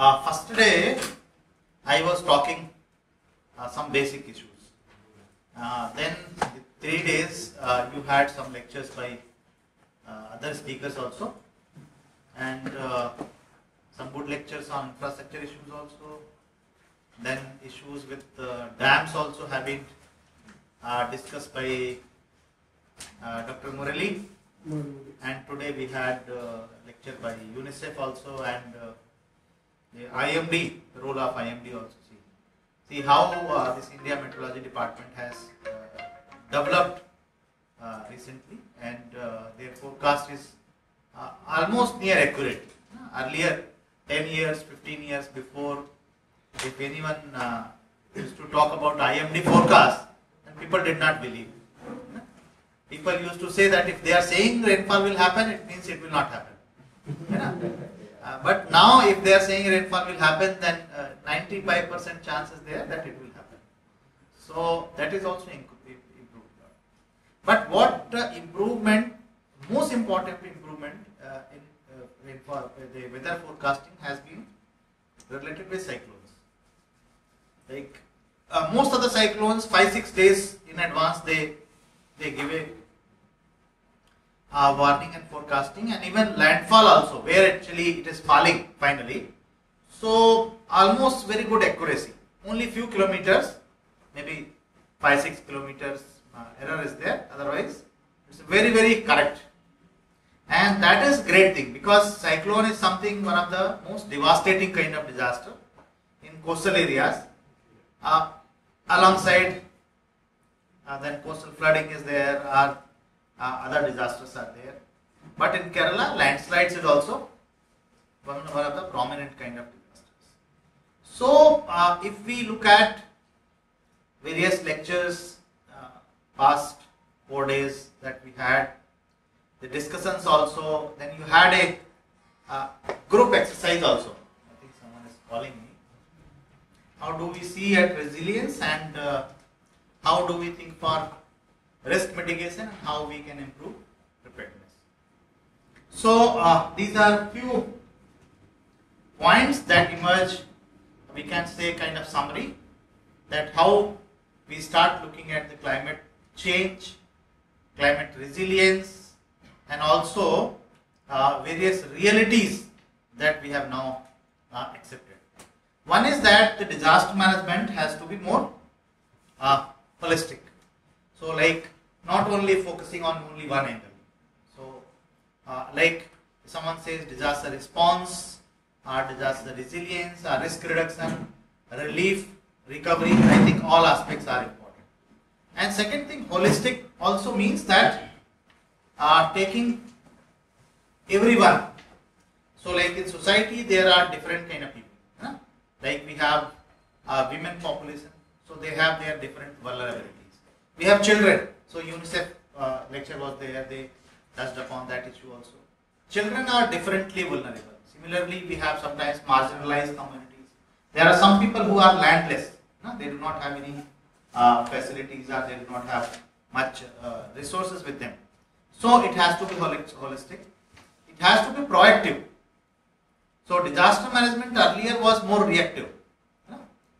First day I was talking some basic issues. Then 3 days you had some lectures by other speakers also, and some good lectures on infrastructure issues also. Then issues with dams also have been discussed by Dr. Murali, and today we had lecture by UNICEF also, and the IMD, the role of IMD also. See how this India Meteorology Department has developed recently, and their forecast is almost near accurate. Earlier, 10 years, 15 years before, if anyone used to talk about IMD forecast, then people did not believe. People used to say that if they are saying rainfall will happen, it means it will not happen. But now if they are saying rainfall will happen, then 95% chance is there that it will happen. So that is also improved. But what improvement, most important improvement in rainfall, the weather forecasting has been related with cyclones. Like most of the cyclones, 5-6 days in advance, they give a warning and forecasting, and even landfall also, where actually it is falling finally. So almost very good accuracy. Only few kilometers, maybe 5-6 kilometers error is there. Otherwise, it's very correct. And that is great thing, because cyclone is something, one of the most devastating kind of disaster in coastal areas. Alongside, then coastal flooding is there, or other disasters are there. But in Kerala, landslides is also one of the prominent kind of disasters. So, if we look at various lectures, past 4 days that we had, the discussions also, then you had a group exercise also. I think someone is calling me. How do we see at resilience, and how do we think for risk mitigation, and how we can improve preparedness? So these are few points that emerge. We can say kind of summary that how we start looking at the climate change, climate resilience, and also various realities that we have now accepted. One is that the disaster management has to be more holistic. So like not only focusing on only one angle. So like someone says disaster response, or disaster resilience, or risk reduction, relief, recovery, I think all aspects are important. And second thing, holistic also means that taking everyone. So like in society there are different kind of people. Like we have women population, so they have their different vulnerabilities. We have children, so UNICEF lecture was there, they touched upon that issue also. Children are differently vulnerable. Similarly, we have sometimes marginalized communities. There are some people who are landless, they do not have any facilities, or they do not have much resources with them. So it has to be holistic, it has to be proactive. So disaster management earlier was more reactive,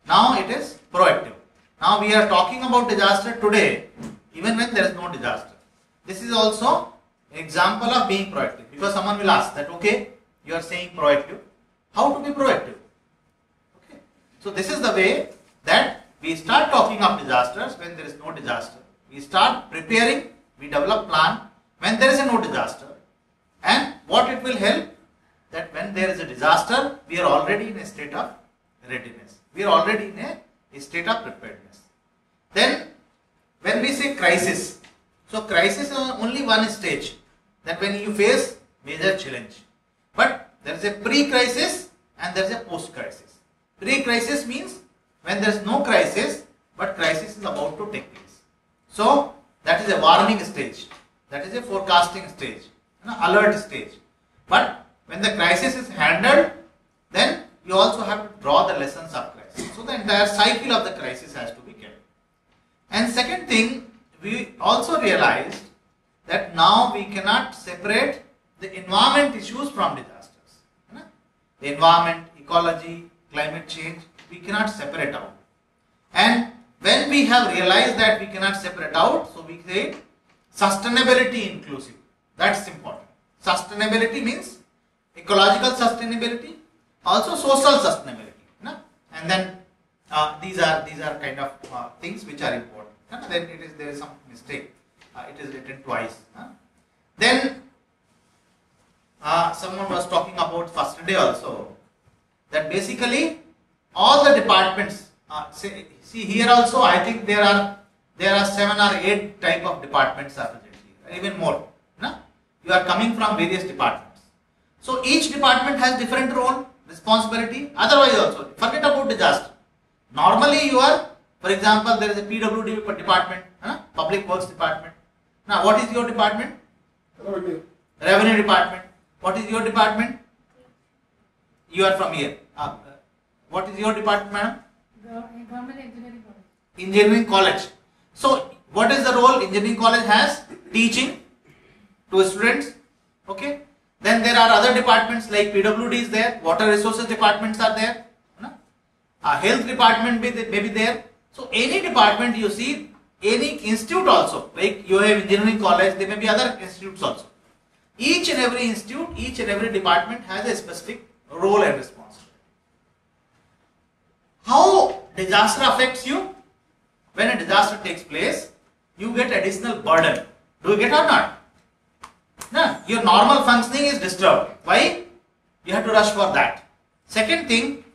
now it is proactive. Now we are talking about disaster today, even when there is no disaster. This is also an example of being proactive, because someone will ask that, okay, you are saying proactive, how to be proactive? Okay. So this is the way that we start talking of disasters when there is no disaster. We start preparing, we develop plan when there is no disaster, and what it will help, that when there is a disaster, we are already in a state of readiness. We are already in a state of preparedness. Then, when we say crisis, so crisis is only one stage. Then when you face major challenge. But there is a pre-crisis and there is a post-crisis. Pre-crisis means when there is no crisis, but crisis is about to take place. So, that is a warning stage. That is a forecasting stage, an alert stage. But when the crisis is handled, then you also have to draw the lessons of crisis. So the entire cycle of the crisis has to be kept. And second thing, we also realized that now we cannot separate the environment issues from disasters. The environment, ecology, climate change, we cannot separate out. And when we have realized that we cannot separate out, so we say sustainability inclusive. That's important. Sustainability means ecological sustainability, also social sustainability. No? And then these are kind of things which are important. Then there is some mistake. It is written twice. Then someone was talking about first day also, that basically all the departments. See here also, I think there are 7 or 8 type of departments are present here, even more. No? You are coming from various departments. So each department has different role, responsibility. Otherwise also, forget about disaster. Normally you are, for example, there is a PWD department, Public Works department. Now what is your department? Revenue department. What is your department? You are from here. What is your department, madam? Government Engineering College. Engineering College. So what is the role engineering college has? Teaching to students. Okay. Then there are other departments like PWD is there, water resources departments are there, health department may be there. So any department you see, any institute also, like you have engineering college, there may be other institutes also. Each and every institute, each and every department has a specific role and responsibility. How disaster affects you? When a disaster takes place, you get additional burden. Do you get or not? No, your normal functioning is disturbed. Why? You have to rush for that. Second thing,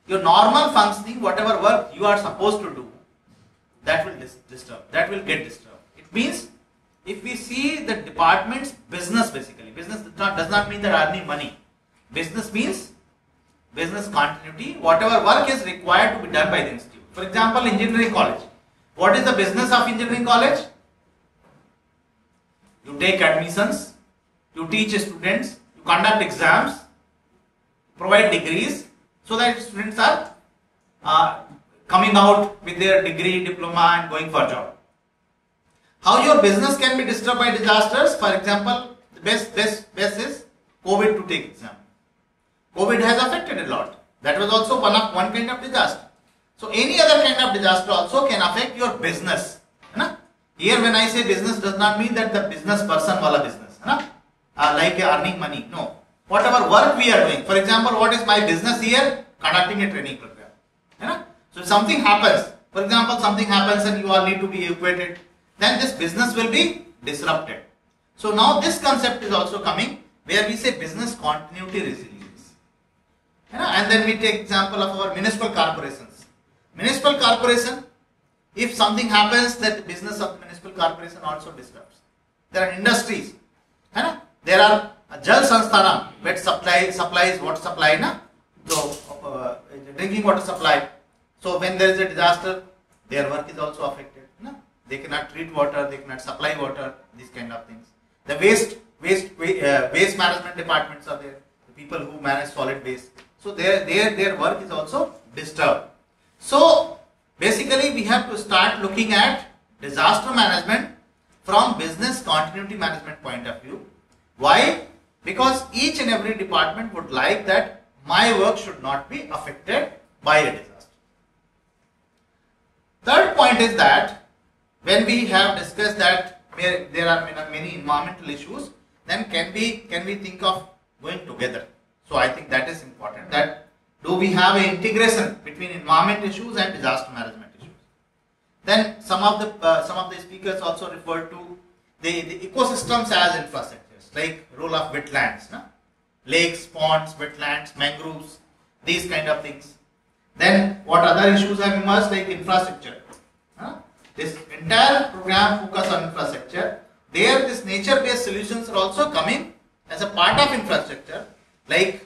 your normal functioning, whatever work you are supposed to do, that will get disturbed. It means, if we see the department's business, basically, business does not mean that earning money. Business means business continuity, whatever work is required to be done by the institute. For example, engineering college. What is the business of engineering college? You take admissions, you teach students, you conduct exams, provide degrees, so that students are coming out with their degree, diploma and going for job. How your business can be disturbed by disasters? For example, the best is COVID to take example. COVID has affected a lot. That was also one kind of disaster. So any other kind of disaster also can affect your business. Here when I say business does not mean that the business person wala business. Like earning money. No. Whatever work we are doing. For example, what is my business here? Conducting a training program. So if something happens, for example, something happens and you all need to be evacuated, then this business will be disrupted. So now this concept is also coming where we say business continuity resilience. And then we take example of our municipal corporations. Municipal corporation, if something happens, that the business of the municipal corporation also disrupts. There are industries. There are Jal Sansthanam, which supplies water supply, so drinking water supply. So when there is a disaster, their work is also affected. They cannot treat water, they cannot supply water, these kind of things. The waste management departments are there, the people who manage solid waste. So their work is also disturbed. So basically we have to start looking at disaster management from business continuity management point of view. Why? Because each and every department would like that my work should not be affected by a disaster. Third point is that when we have discussed that there are many environmental issues, then can we think of going together? So I think that is important, that do we have an integration between environment issues and disaster management issues. Then some of the speakers also referred to the ecosystems as infrastructures, like role of wetlands, lakes, ponds, wetlands, mangroves, these kind of things. Then what other issues have emerged, like infrastructure. This entire program focus on infrastructure. There this nature-based solutions are also coming as a part of infrastructure, like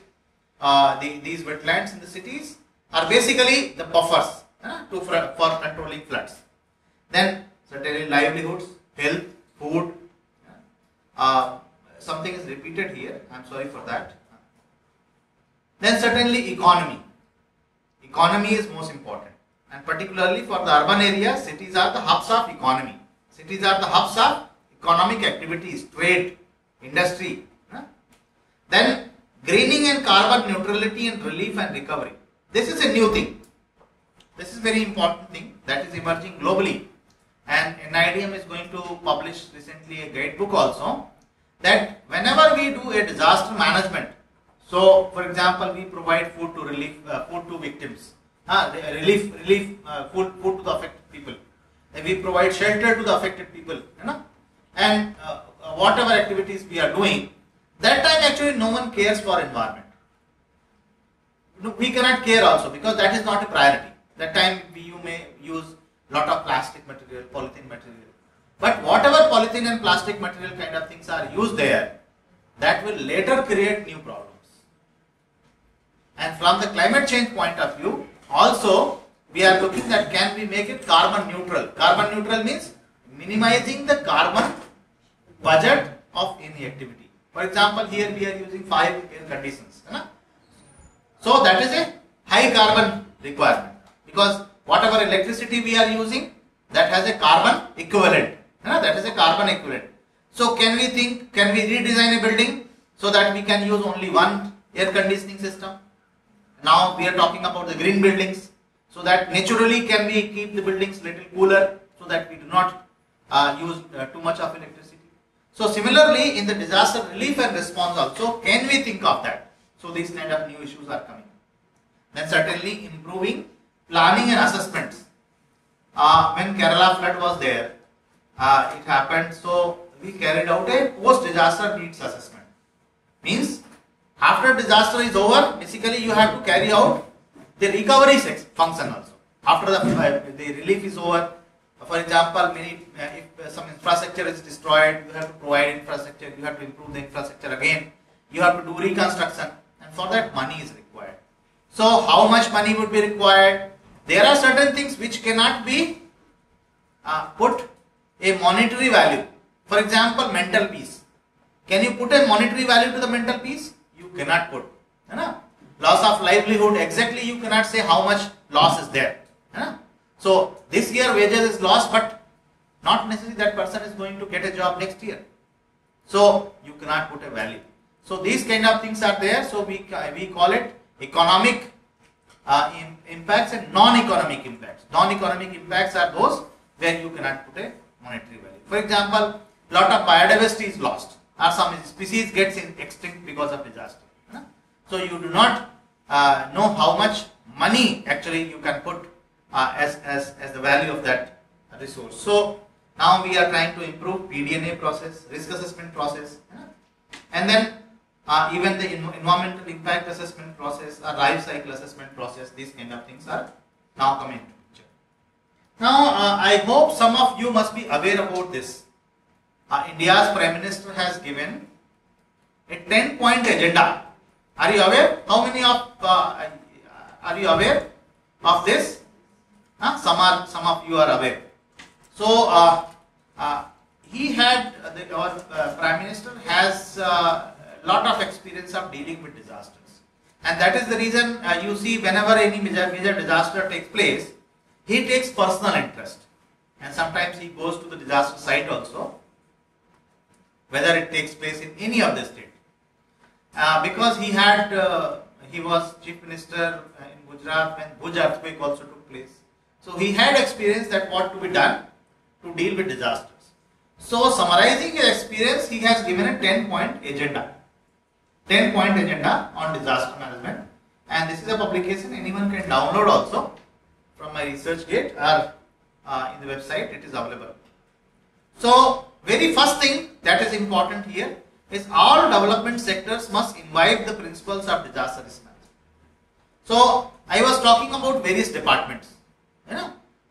these wetlands in the cities are basically the buffers for controlling floods. Then certainly livelihoods, health, food. Something is repeated here, I am sorry for that. Then certainly economy. Economy is most important, and particularly for the urban areas, cities are the hubs of economy. Cities are the hubs of economic activities, trade, industry. Then Greening and carbon neutrality and relief and recovery. This is a new thing. This is very important thing that is emerging globally. And NIDM is going to publish recently a guidebook also, that whenever we do a disaster management, so for example we provide food to relief, food to victims, food to the affected people, and we provide shelter to the affected people, you know, and whatever activities we are doing, that time actually no one cares for environment. We cannot care also because that is not a priority. That time you may use lot of plastic material, polythene material. But whatever polythene and plastic material kind of things are used there, that will later create new problems. And from the climate change point of view, also we are looking at can we make it carbon neutral. Carbon neutral means minimizing the carbon budget of any activity. For example, here we are using 5 air conditions. So that is a high carbon requirement, because whatever electricity we are using, that has a carbon equivalent. That is a carbon equivalent. So can we redesign a building so that we can use only one air conditioning system? Now we are talking about the green buildings, so that naturally can we keep the buildings little cooler so that we do not use too much of electricity. So similarly in the disaster relief and response also, can we think of that? So these kind of new issues are coming. Then certainly improving planning and assessments. When Kerala flood was there, it happened, so we carried out a post-disaster needs assessment. Means after disaster is over, basically you have to carry out the recovery function also. After the relief is over, for example, if some infrastructure is destroyed, you have to provide infrastructure, you have to improve the infrastructure again, you have to do reconstruction, and for that money is required. So how much money would be required? There are certain things which cannot be put a monetary value. For example, mental peace. Can you put a monetary value to the mental peace? You cannot put. Loss of livelihood, exactly you cannot say how much loss is there. So this year wages is lost, but not necessarily that person is going to get a job next year. So you cannot put a value. So these kind of things are there. So we call it economic impacts and non-economic impacts. Non-economic impacts are those where you cannot put a monetary value. For example, lot of biodiversity is lost, or some species gets extinct because of disaster. So you do not know how much money actually you can put as the value of that resource. So now we are trying to improve PDNA process, risk assessment process, and then even the environmental impact assessment process or life cycle assessment process. These kind of things are now coming into picture. Now I hope some of you must be aware about this. India's Prime Minister has given a 10-point agenda. Are you aware? How many of are you aware of this? Some of you are aware. So our Prime Minister has lot of experience of dealing with disasters, and that is the reason you see whenever any major disaster takes place, he takes personal interest, and sometimes he goes to the disaster site also, whether it takes place in any of the state, because he was Chief Minister in Gujarat when Bhuj earthquake also took place, so he had experience that what to be done to deal with disasters. So summarizing his experience, he has given a 10-point agenda. 10-point agenda on disaster management, and this is a publication anyone can download also from my ResearchGate or in the website it is available. So very first thing that is important here is all development sectors must imbibe the principles of disaster risk management. So I was talking about various departments,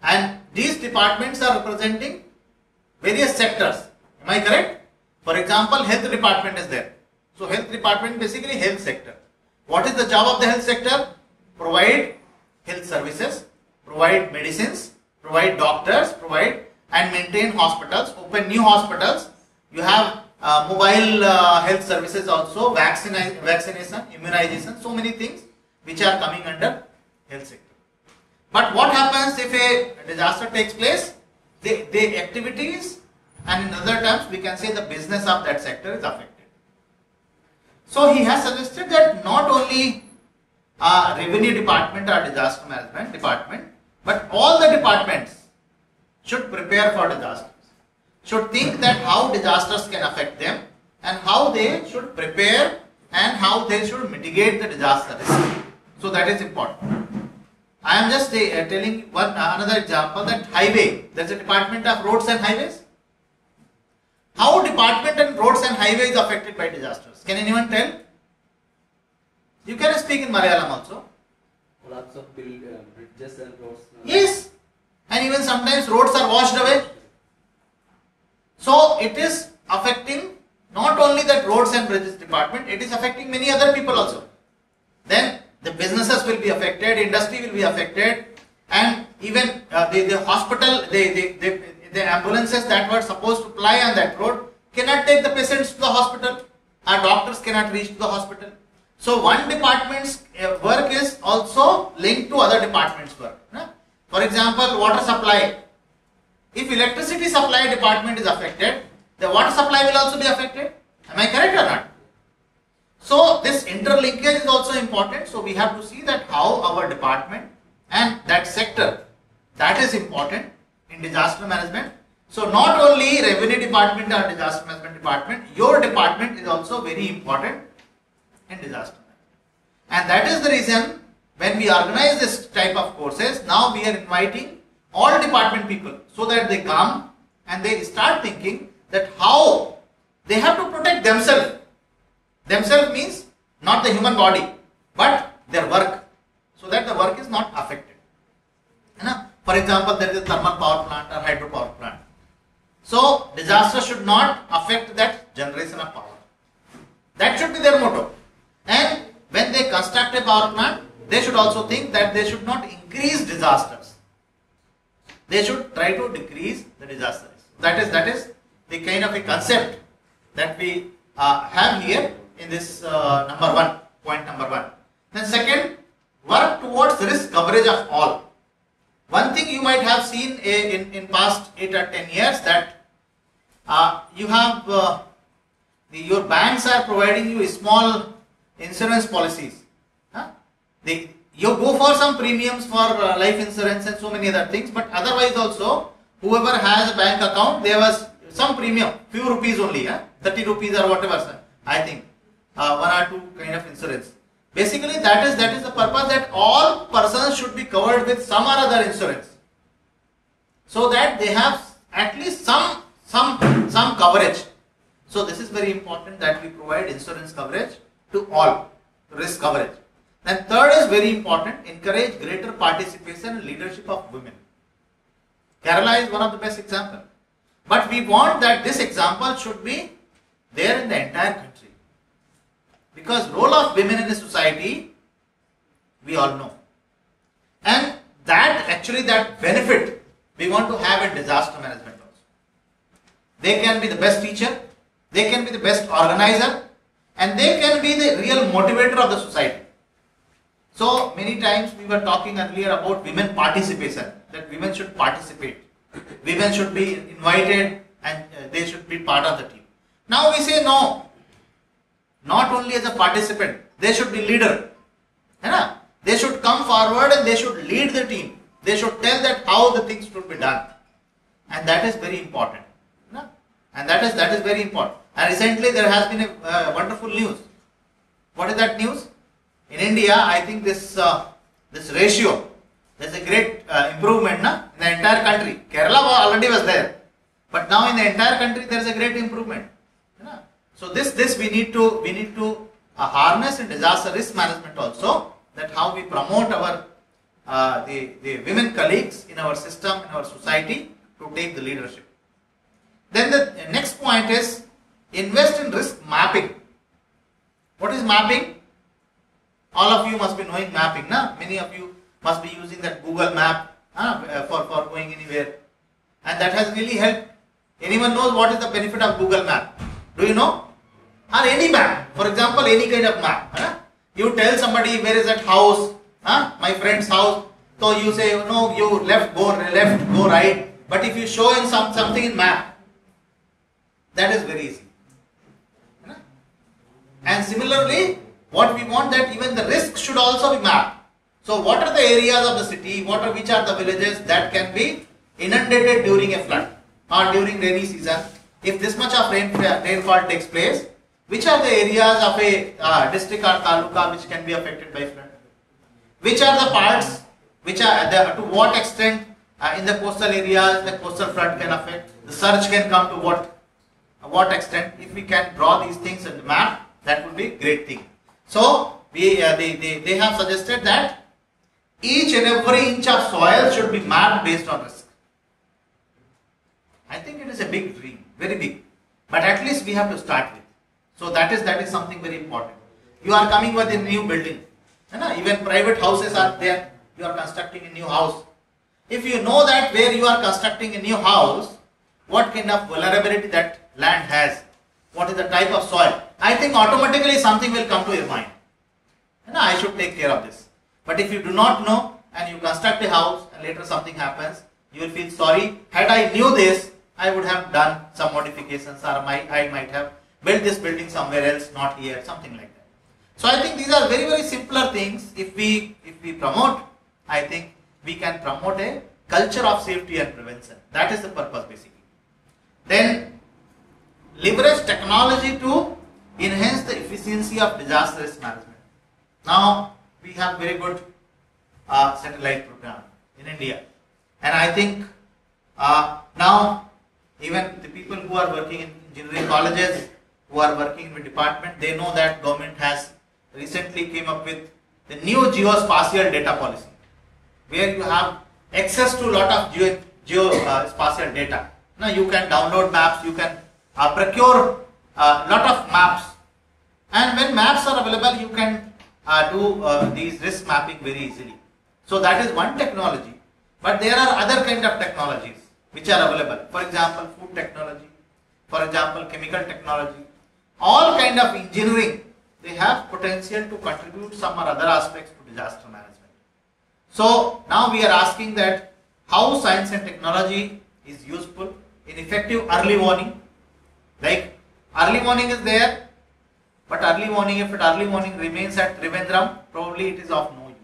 and these departments are representing various sectors. Am I correct? For example, health department is there. So health department basically health sector. What is the job of the health sector? Provide health services, provide medicines, provide doctors, provide and maintain hospitals, open new hospitals. You have mobile health services also, vaccination, immunization, so many things which are coming under health sector. But what happens if a disaster takes place? The activities, and in other terms we can say the business of that sector is affected. So he has suggested that not only revenue department or disaster management department, but all the departments should prepare for disasters, should think that how disasters can affect them and how they should prepare and how they should mitigate the disaster risk. So that is important. I am just telling another example, that highway, there is a department of roads and highways. How department and roads and highways is affected by disasters? Can anyone tell? You can speak in Malayalam also. Collapse of bridges and roads. Yes, and even sometimes roads are washed away. So it is affecting not only that roads and bridges department, it is affecting many other people also. Then the businesses will be affected, industry will be affected, and even the hospital, the ambulances that were supposed to ply on that road cannot take the patients to the hospital. Our doctors cannot reach to the hospital. So one department's work is also linked to other departments' work. For example, water supply. If electricity supply department is affected, the water supply will also be affected. Am I correct or not? So this interlinkage is also important. So we have to see that how our department and that sector, that is important in disaster management. So not only revenue department or disaster management department, your department is also very important in disaster management. And that is the reason when we organize this type of courses, now we are inviting all department people so that they come and they start thinking that how they have to protect themselves. Themselves means not the human body, but their work, so that the work is not affected. For example, there is a thermal power plant or hydropower plant. So disaster should not affect that generation of power. That should be their motto. And when they construct a power plant, they should also think that they should not increase disasters. They should try to decrease the disasters. That is the kind of a concept that we have here in this number one, point number one. Then second, work towards risk coverage of all. One thing you might have seen in past 8 or 10 years, that you have your banks are providing you small insurance policies. You go for some premiums for life insurance and so many other things, but otherwise also whoever has a bank account, there was some premium, few rupees only, 30 rupees or whatever, sir, I think, 1 or 2 kind of insurance. Basically that is the purpose, that all persons should be covered with some or other insurance, so that they have at least some coverage. So this is very important, that we provide insurance coverage to all, risk coverage. Then third is very important, encourage greater participation and leadership of women. Kerala is one of the best examples. But we want that this example should be there in the entire country. Because role of women in the society, we all know. And that actually, that benefit we want to have in disaster management also. They can be the best teacher, they can be the best organizer, and they can be the real motivator of the society. So many times we were talking earlier about women participation, that women should participate. Women should be invited and they should be part of the team. Now we say no, not only as a participant, they should be leader. They should come forward and they should lead the team. They should tell that how the things should be done. And that is very important. And that is very important. And recently there has been a wonderful news. What is that news? In India, I think this ratio, there is a great improvement in the entire country. Kerala already was there, but now in the entire country there is a great improvement. So this we need to harness in disaster risk management also, that how we promote our the women colleagues in our system, in our society, to take the leadership. Then the next point is invest in risk mapping. What is mapping? All of you must be knowing mapping, Many of you must be using that Google map for going anywhere, and that has really helped. Anyone knows what is the benefit of Google map? Do you know? Or any map, for example, any kind of map. You tell somebody where is that house, my friend's house. So you say, no, you go right. But if you show in something in map, that is very easy. And similarly, what we want that even the risk should also be mapped. So what are the areas of the city, which are the villages that can be inundated during a flood or during rainy season? If this much of rainfall takes place, which are the areas of a district or taluka which can be affected by flood? Which are the parts, to what extent in the coastal areas the coastal flood can affect? The surge can come to what extent? If we can draw these things in the map, that would be a great thing. So they have suggested that each and every inch of soil should be mapped based on risk. I think it is a big dream, very big, but at least we have to start with. So that is something very important. You are coming with a new building, even private houses are there. You are constructing a new house. If you know that where you are constructing a new house, what kind of vulnerability that land has, what is the type of soil, I think automatically something will come to your mind. I should take care of this. But if you do not know and you construct a house and later something happens, you will feel sorry. Had I knew this, I would have done some modifications, or I might have built this building somewhere else, not here, something like that. So I think these are very, very simpler things. If we promote, I think we can promote a culture of safety and prevention. That is the purpose basically. Then leverage technology to enhance the efficiency of disaster risk management. Now we have very good satellite program in India, and I think now even the people who are working in engineering colleges, who are working in the department, they know that government has recently came up with the new geospatial data policy, where you have access to a lot of geospatial data. Now you can download maps, you can procure a lot of maps, and when maps are available, you can do these risk mapping very easily. So that is one technology, but there are other kind of technologies which are available. For example, food technology, for example, chemical technology, all kind of engineering, they have potential to contribute some or other aspects to disaster management. So now we are asking that how science and technology is useful in effective early warning. Like early warning is there, but early warning, if early warning remains at Trivandrum, probably it is of no use.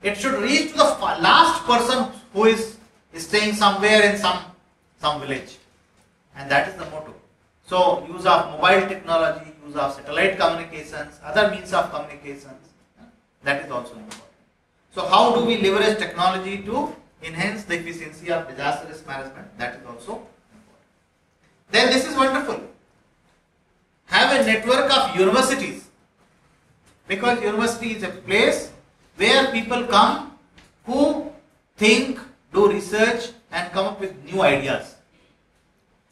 It should reach to the last person who is staying somewhere in some village, and that is the motto. So use of mobile technology, use of satellite communications, other means of communications, that is also important. So how do we leverage technology to enhance the efficiency of disaster risk management? That is also important. Then this is wonderful. Have a network of universities, because university is a place where people come who think, do research and come up with new ideas.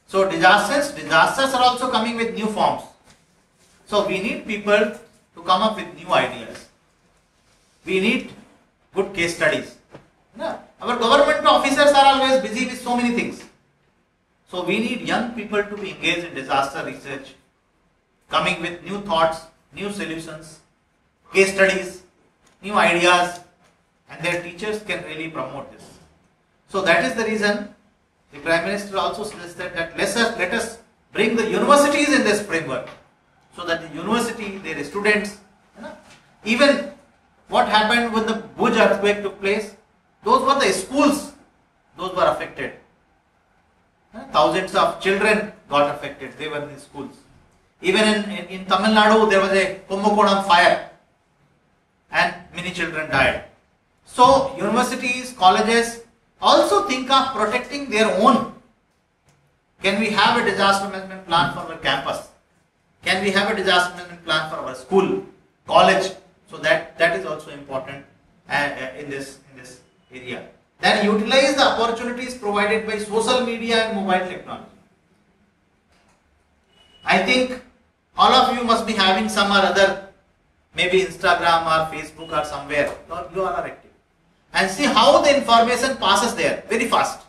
So disasters are also coming with new forms. So we need people to come up with new ideas. We need good case studies. Our government officers are always busy with so many things. So we need young people to be engaged in disaster research, coming with new thoughts, new solutions, case studies, new ideas, and their teachers can really promote this. So that is the reason the Prime Minister also suggested that let us bring the universities in this framework, so that the university, their students, even what happened when the Bhuj earthquake took place, those were the schools, those were affected. Thousands of children got affected, they were in the schools. Even in Tamil Nadu, there was a Kumbakonam fire and many children died. So universities, colleges also think of protecting their own. Can we have a disaster management plan for our campus? Can we have a disaster management plan for our school, college? So that is also important in this area. Then utilize the opportunities provided by social media and mobile technology. I think all of you must be having some or other, maybe Instagram or Facebook or somewhere, or you are active. And see how the information passes there very fast.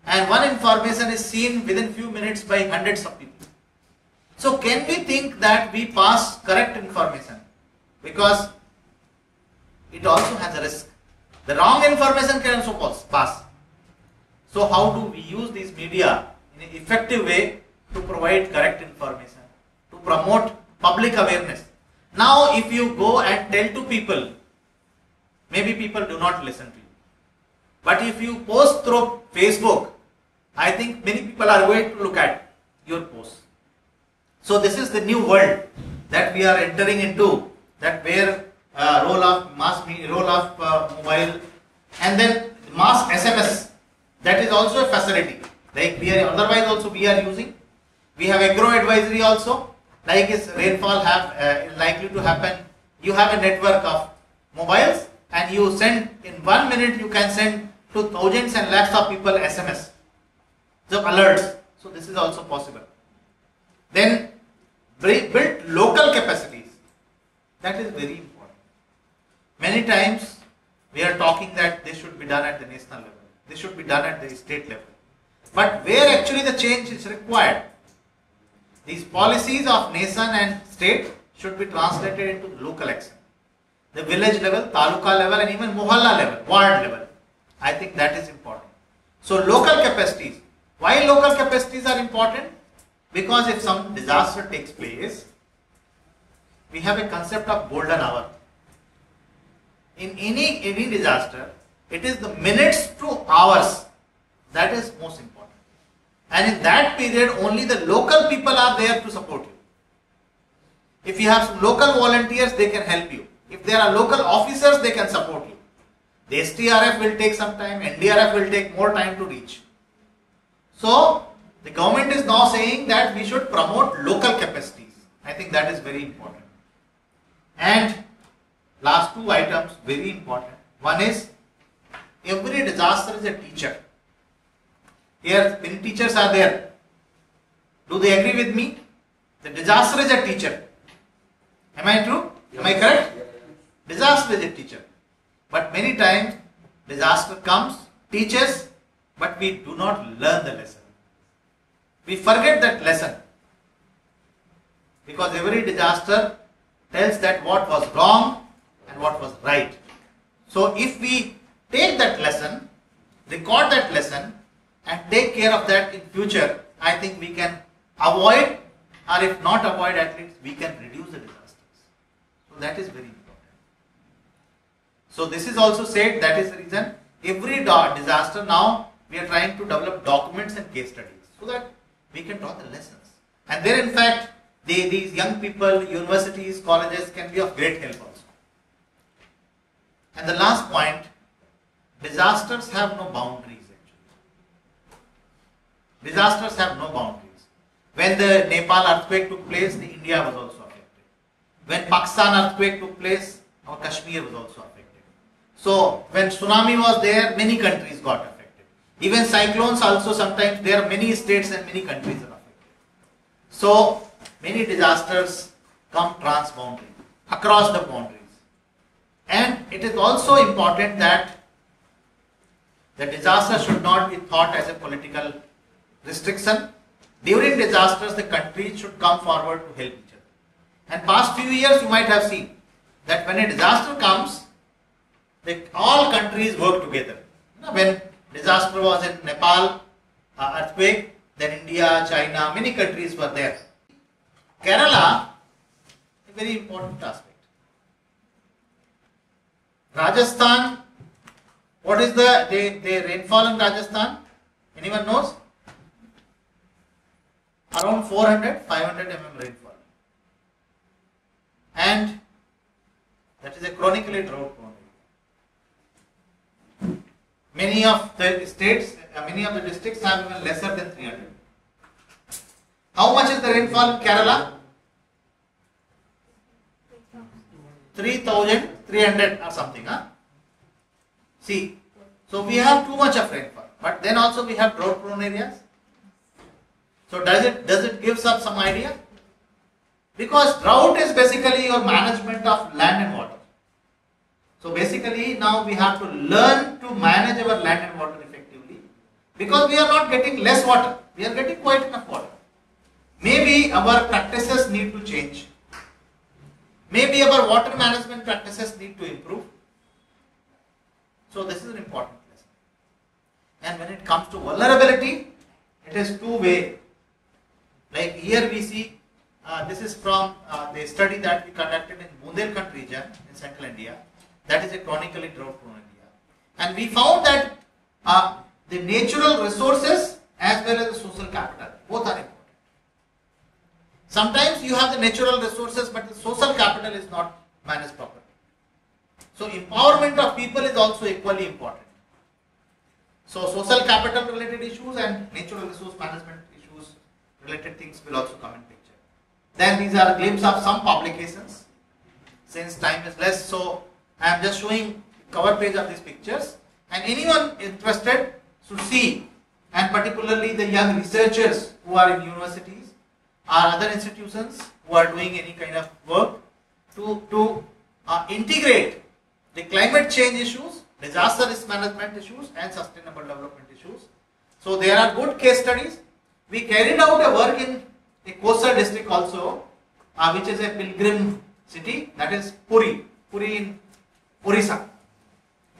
And one information is seen within few minutes by hundreds of people. So can we think that we pass correct information? Because it also has a risk. The wrong information can also pass. So how do we use these media in an effective way to provide correct information, to promote public awareness. Now if you go and tell to people, maybe people do not listen to you. But if you post through Facebook, I think many people are going to look at your post. So this is the new world that we are entering into, that where role of mobile, and then mass SMS, that is also a facility. Like we are otherwise also we are using. We have agro advisory also. Like is rainfall have likely to happen. You have a network of mobiles, and you send in 1 minute you can send to thousands and lakhs of people SMS, the alerts. So this is also possible. Then build local capacities. That is very important. Many times we are talking that this should be done at the national level. This should be done at the state level. But where actually the change is required, these policies of nation and state should be translated into local action. The village level, taluka level, and even mohalla level, ward level. I think that is important. So local capacities. Why local capacities are important? Because if some disaster takes place, we have a concept of golden hour. In any disaster, it is the minutes to hours that is most important. And in that period, only the local people are there to support you. If you have some local volunteers, they can help you. If there are local officers, they can support you. The STRF will take some time, NDRF will take more time to reach. So, the government is now saying that we should promote local capacities. I think that is very important. And last two items, very important. One is, every disaster is a teacher. Here, many teachers are there. Do they agree with me? The disaster is a teacher. Am I true? Am I correct? Disaster is a teacher. But many times, disaster comes, teaches, but we do not learn the lesson. We forget that lesson. Because every disaster tells that what was wrong and what was right. So if we take that lesson, record that lesson, and take care of that in future, I think we can avoid, or if not avoid, at least we can reduce the disasters. So that is very important. So this is also said, that is the reason every disaster now we are trying to develop documents and case studies so that we can draw the lessons. And there in fact these young people, universities, colleges can be of great help also. And the last point, disasters have no boundaries actually. Disasters have no boundaries. When the Nepal earthquake took place, the India was also affected. When Pakistan earthquake took place, our Kashmir was also affected. So when tsunami was there, many countries got affected. Even cyclones also, sometimes there are many states and many countries are affected. So many disasters come transboundary, across the boundaries. And it is also important that the disaster should not be thought as a political restriction. During disasters, the countries should come forward to help each other. And past few years, you might have seen that when a disaster comes, all countries work together. When disaster was in Nepal, earthquake, then India, China, many countries were there. Kerala, a very important aspect. Rajasthan, what is the rainfall in Rajasthan? Anyone knows? Around 400, 500 mm rainfall. And that is a chronically drought prone area. Many of the states, many of the districts have even lesser than 300. How much is the rainfall in Kerala? 3,300 or something. See, so we have too much of rainfall, but then also we have drought prone areas. So does it give us some idea? Because drought is basically your management of land and water. So basically now we have to learn to manage our land and water effectively, because we are not getting less water, we are getting quite enough water. Maybe our practices need to change. Maybe our water management practices need to improve. So this is an important lesson. And when it comes to vulnerability, it is two-way. Like here we see this is from the study that we conducted in Bundelkhand region in central India. That is a chronically drought-prone area. And we found that the natural resources as well as the social capital, both are important. Sometimes you have the natural resources, but the social capital is not managed properly. So empowerment of people is also equally important. So social capital related issues and natural resource management issues related things will also come in picture. Then these are a glimpse of some publications. Since time is less, so I am just showing cover page of these pictures, and anyone interested should see, and particularly the young researchers who are in universities or other institutions who are doing any kind of work to integrate the climate change issues, disaster risk management issues and sustainable development issues. So there are good case studies. We carried out a work in a coastal district also, which is a pilgrim city, that is Puri in Orissa.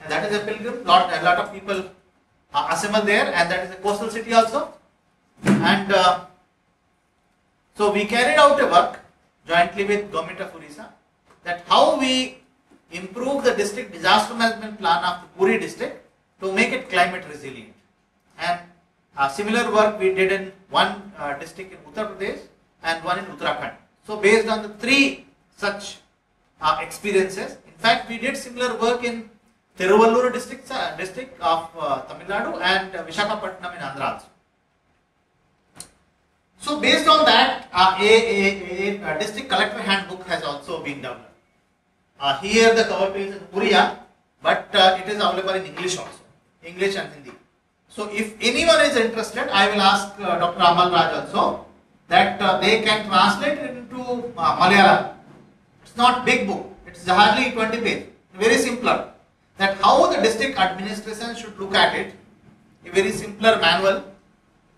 And that is a pilgrim, a lot of people assemble there, and that is a coastal city also. And so we carried out a work jointly with government of Orissa, that how we improve the district disaster management plan of the Puri district to make it climate resilient. And similar work we did in one district in Uttar Pradesh and one in Uttarakhand. So based on the three such experiences, in fact we did similar work in Tiruvallur district of Tamil Nadu and Visakhapatnam in Andhra also. So based on that, a district collector handbook has also been developed. Here the cover page is in Oriya, but it is available in English also, English and Hindi. So if anyone is interested, I will ask Dr. Amal Raj also that they can translate it into Malayalam. It's not big book, it's hardly 20 pages, very simpler. That how the district administration should look at it, a very simpler manual.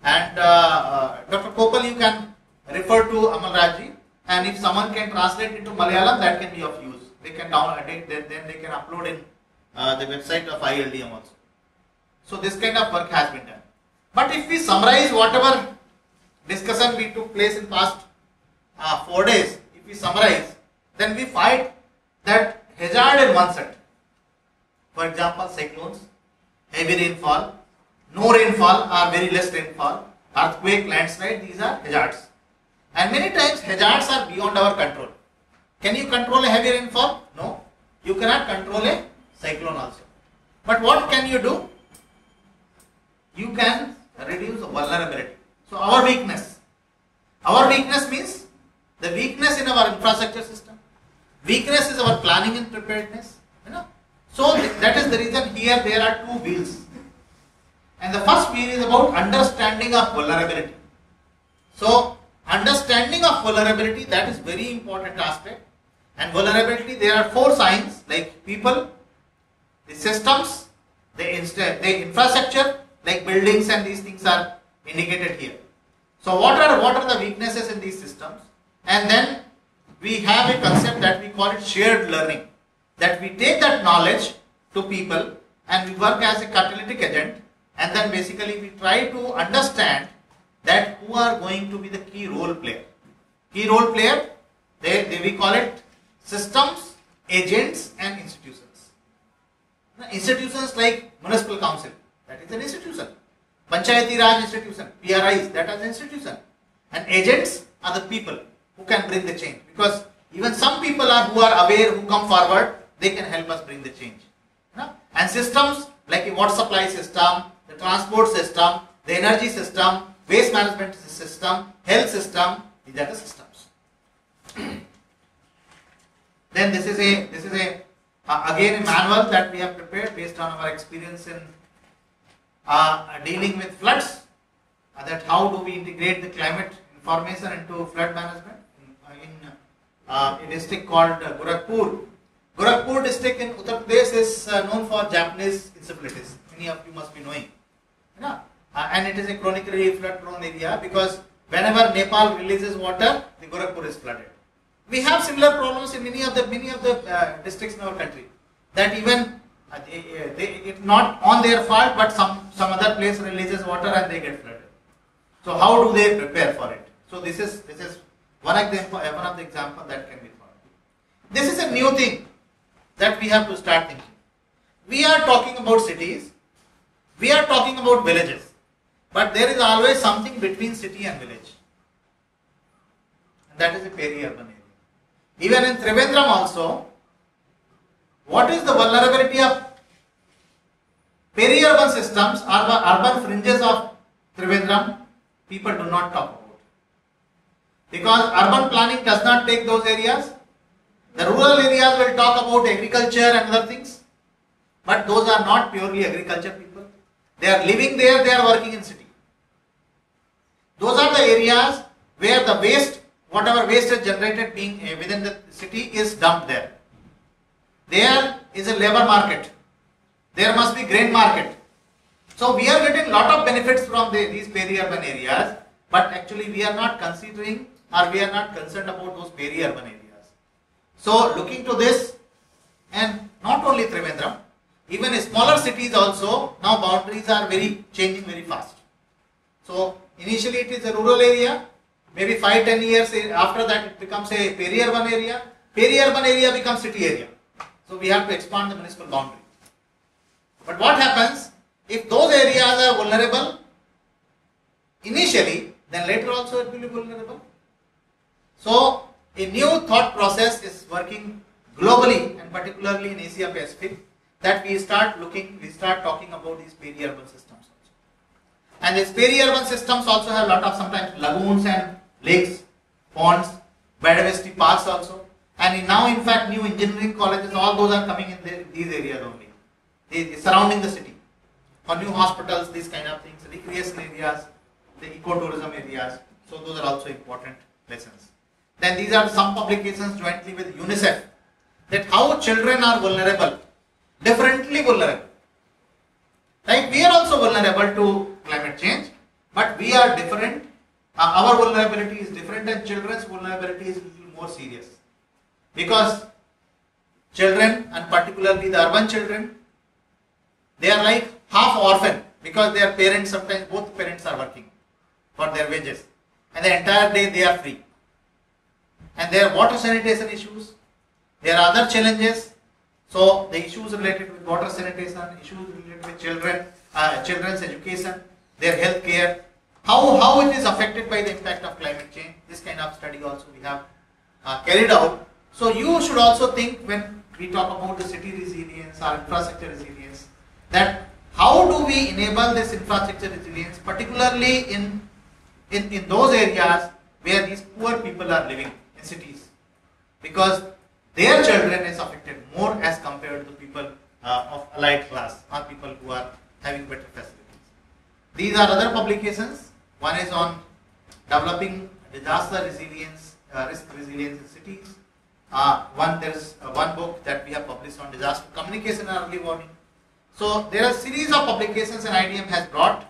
And Dr. Kopal, you can refer to Amal Rajji, and if someone can translate into Malayalam, that can be of use. They can download it, then they can upload in the website of ILDM also. So this kind of work has been done. But if we summarize whatever discussion we took place in past 4 days, if we summarize, then we find that hazard in one set. For example, cyclones, heavy rainfall, no rainfall or very less rainfall, earthquake, landslide, these are hazards. And many times hazards are beyond our control. Can you control a heavy rainfall? No. You cannot control a cyclone also. But what can you do? You can reduce vulnerability. So our weakness means the weakness in our infrastructure system. Weakness is our planning and preparedness. So that is the reason here there are two wheels. And the first wheel is about understanding of vulnerability. So understanding of vulnerability, that is very important aspect. And vulnerability, there are 4 signs like people, the systems, the infrastructure, like buildings and these things are indicated here. So what are the weaknesses in these systems? And then we have a concept that we call it shared learning. That we take that knowledge to people and we work as a catalytic agent, and then basically we try to understand that who are going to be the key role player. Key role player, we call it systems, agents and institutions. Institutions like municipal council, that is an institution. Panchayati Raj institution, PRIs, that is an institution. And agents are the people who can bring the change, because even some people who are aware, who come forward, they can help us bring the change. And systems like a water supply system, the transport system, the energy system, waste management system, health system, these are the systems. Then this is a again a manual that we have prepared based on our experience in dealing with floods. That how do we integrate the climate information into flood management in a district called Gorakhpur. Gorakhpur district in Uttar Pradesh is known for Japanese encephalitis. Many of you must be knowing. And it is a chronically flood prone area, because whenever Nepal releases water, the Gorakhpur is flooded. We have similar problems in many of the districts in our country. That even it's not on their fault, but some other place releases water and they get flooded. So how do they prepare for it? So this is One of the example that can be thought. This is a new thing that we have to start thinking. We are talking about cities, we are talking about villages, but there is always something between city and village. And that is a peri-urban area. Even in Trivandrum also, what is the vulnerability of peri-urban systems or the urban fringes of Trivandrum? People do not talk about. Because urban planning does not take those areas. The rural areas will talk about agriculture and other things. But those are not purely agriculture people. They are living there, they are working in city. Those are the areas where the waste, whatever waste is generated being within the city is dumped there. There is a labor market. There must be grain market. So we are getting lot of benefits from these peri-urban areas, but actually we are not considering or we are not concerned about those peri-urban areas. So looking to this, and not only Trivandrum, even smaller cities also, now boundaries are changing very fast. So initially it is a rural area, maybe 5-10 years after that it becomes a peri-urban area. Peri-urban area becomes city area. So we have to expand the municipal boundary. But what happens if those areas are vulnerable initially, then later also it will be vulnerable. So a new thought process is working globally and particularly in Asia Pacific, that we start talking about these peri-urban systems also. And these peri-urban systems also have a lot of sometimes lagoons and lakes, ponds, biodiversity parks also. And now in fact new engineering colleges, all those are coming in these areas only, surrounding the city. For new hospitals, these kind of things, recreation areas, the ecotourism areas. So those are also important lessons. Then these are some publications jointly with UNICEF, that how children are vulnerable, differently vulnerable. Like we are also vulnerable to climate change, but we are different. Our vulnerability is different and children's vulnerability is a little more serious. Because children, and particularly the urban children, they are like half orphan because their parents, sometimes both parents are working for their wages and the entire day they are free. And there are water sanitation issues, there are other challenges. So the issues related with water sanitation, issues related with children's education, their health care, how it is affected by the impact of climate change. This kind of study also we have carried out. So you should also think when we talk about the city resilience or infrastructure resilience, that how do we enable this infrastructure resilience, particularly in those areas where these poor people are living in cities, because their children is affected more as compared to people of allied class or people who are having better facilities. These are other publications. One is on developing disaster resilience, risk resilience in cities. There is one book that we have published on disaster communication and early warning. So there are a series of publications and IDM has brought.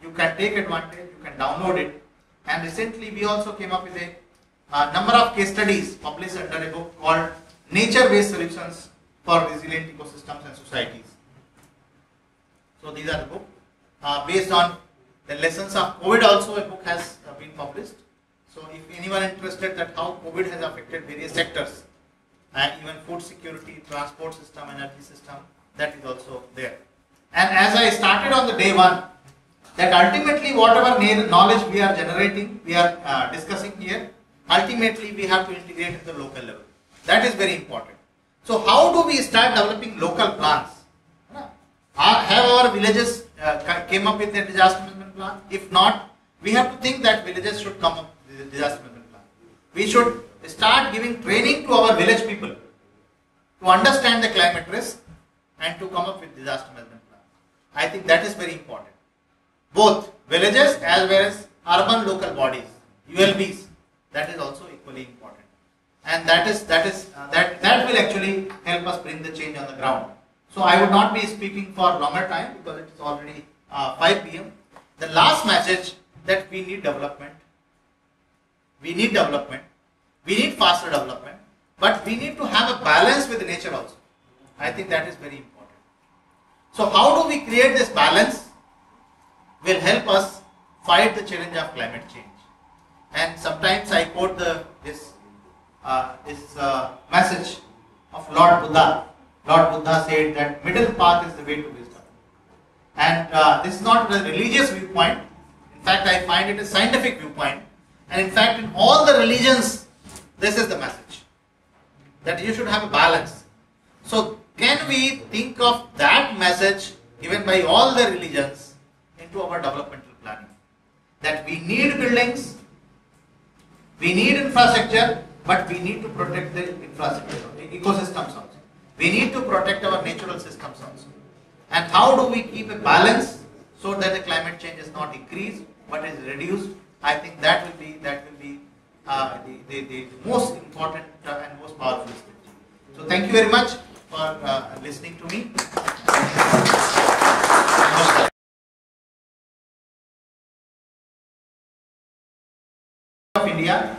You can take advantage, you can download it. And recently we also came up with a number of case studies published under a book called Nature-Based Solutions for Resilient Ecosystems and Societies. So these are the book. Based on the lessons of COVID also a book has been published. So if anyone interested that how COVID has affected various sectors, even food security, transport system, energy system, that is also there. And as I started on the day one, that ultimately whatever knowledge we are generating, we are discussing here, ultimately we have to integrate at the local level. That is very important. So how do we start developing local plans? Have our villages came up with a disaster management plan? If not, we have to think that villages should come up with a disaster management plan. We should start giving training to our village people to understand the climate risk and to come up with disaster management plan. I think that is very important. Both villages as well as urban local bodies, ULBs, that is also equally important. And that will actually help us bring the change on the ground. So I would not be speaking for longer time because it is already 5 p.m. The last message that we need development. We need development. We need faster development. But we need to have a balance with nature also. I think that is very important. So how do we create this balance will help us fight the challenge of climate change. And sometimes I quote this message of Lord Buddha. Lord Buddha said that middle path is the way to wisdom. And this is not a religious viewpoint. In fact, I find it a scientific viewpoint. And in fact, in all the religions, this is the message. That you should have a balance. So, can we think of that message given by all the religions into our developmental planning? That we need buildings, we need infrastructure, but we need to protect the infrastructure, ecosystems also. We need to protect our natural systems also. And how do we keep a balance so that the climate change is not increased but is reduced? I think that will be the most important and most powerful script. So thank you very much for listening to me. Of India.